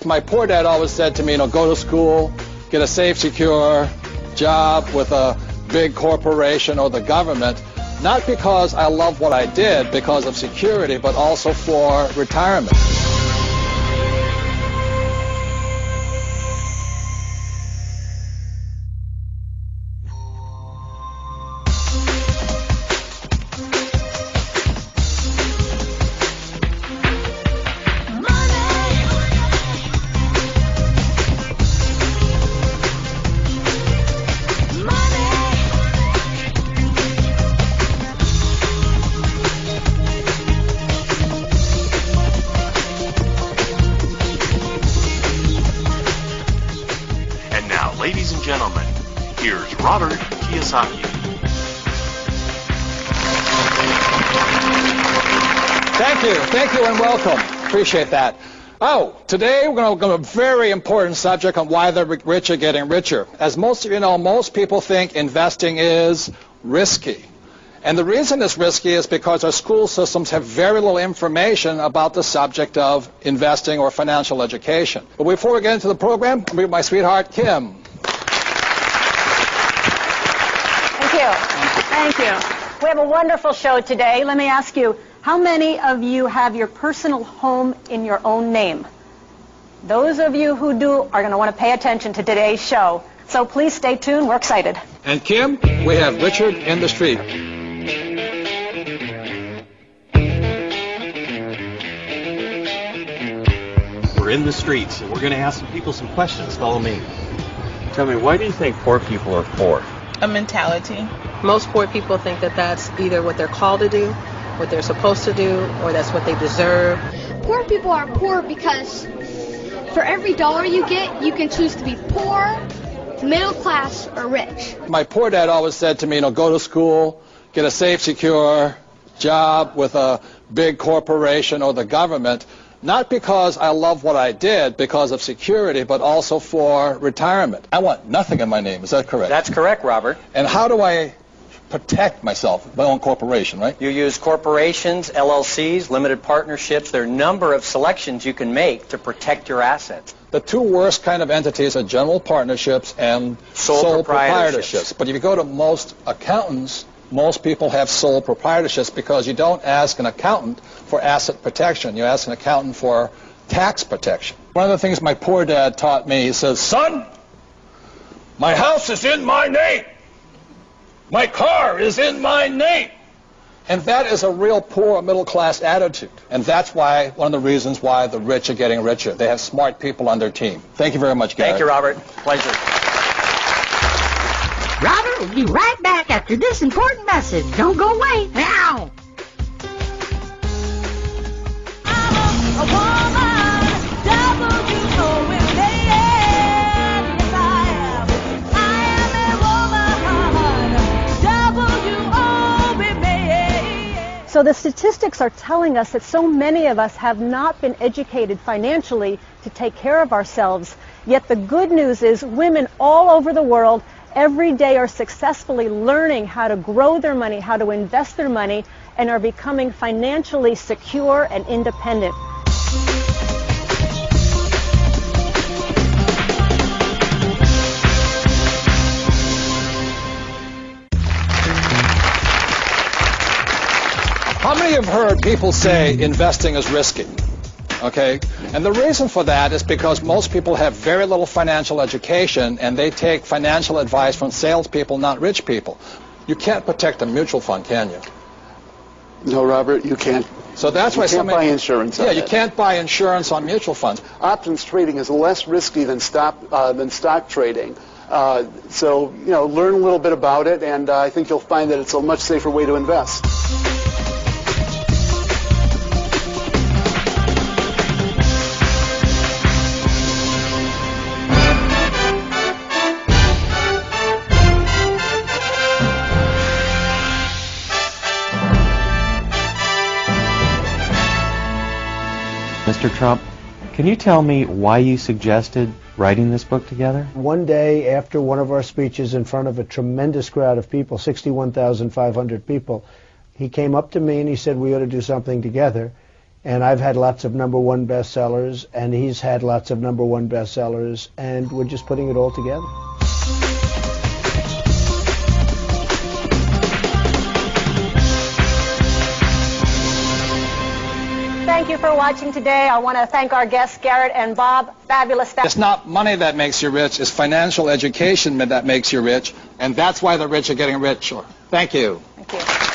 My poor dad always said to me, go to school, get a safe, secure job with a big corporation or the government, not because I love what I did because of security, but also for retirement. Ladies and gentlemen, here's Robert Kiyosaki. Thank you and welcome. Appreciate that. Today we're going to go to a very important subject on why the rich are getting richer. As most of you know, most people think investing is risky. And the reason it's risky is because our school systems have very little information about the subject of investing or financial education. But before we get into the program, I'll meet my sweetheart, Kim. Thank you. We have a wonderful show today. Let me ask you, how many of you have your personal home in your own name? Those of you who do are going to want to pay attention to today's show. So please stay tuned. We're excited. And Kim, we have Richard in the street. We're in the streets, and we're going to ask some people some questions. Follow me. Tell me, why do you think poor people are poor? A mentality. Most poor people think that that's either what they're called to do, what they're supposed to do, or that's what they deserve. Poor people are poor because for every dollar you get, you can choose to be poor, middle class, or rich. My poor dad always said to me, go to school, get a safe, secure job with a big corporation or the government, not because I love what I did because of security, but also for retirement. I want nothing in my name. Is that correct? That's correct, Robert. And how do I protect myself, my own corporation, right? You use corporations, LLCs, limited partnerships. There are a number of selections you can make to protect your assets. The two worst kind of entities are general partnerships and sole proprietorships. But if you go to most accountants, most people have sole proprietorships because you don't ask an accountant for asset protection. You ask an accountant for tax protection. One of the things my poor dad taught me, he says, son, my house is in my name. My car is in my name. And that is a real poor middle-class attitude. And that's why, one of the reasons why the rich are getting richer. They have smart people on their team. Thank you very much, Gary. Thank you, Robert. Pleasure. Robert will be right back after this important message. Don't go away. Now. So the statistics are telling us that so many of us have not been educated financially to take care of ourselves. Yet the good news is women all over the world every day are successfully learning how to grow their money, how to invest their money, and are becoming financially secure and independent. How many have heard people say investing is risky? Okay, and the reason for that is because most people have very little financial education and they take financial advice from salespeople, not rich people. You can't protect a mutual fund, can you? No, Robert, you can't. So that's why you can't buy insurance on you it. can't buy insurance on mutual funds. Options trading is less risky than stock trading. So, learn a little bit about it, and I think you'll find that it's a much safer way to invest. Mr. Trump, can you tell me why you suggested writing this book together? One day after one of our speeches in front of a tremendous crowd of people, 61,500 people, he came up to me and he said we ought to do something together. And I've had lots of #1 bestsellers, and he's had lots of #1 bestsellers, and we're just putting it all together. Thank you for watching today. I want to thank our guests, Garrett and Bob. Fabulous. It's not money that makes you rich, it's financial education that makes you rich, and that's why the rich are getting richer. Thank you. Thank you.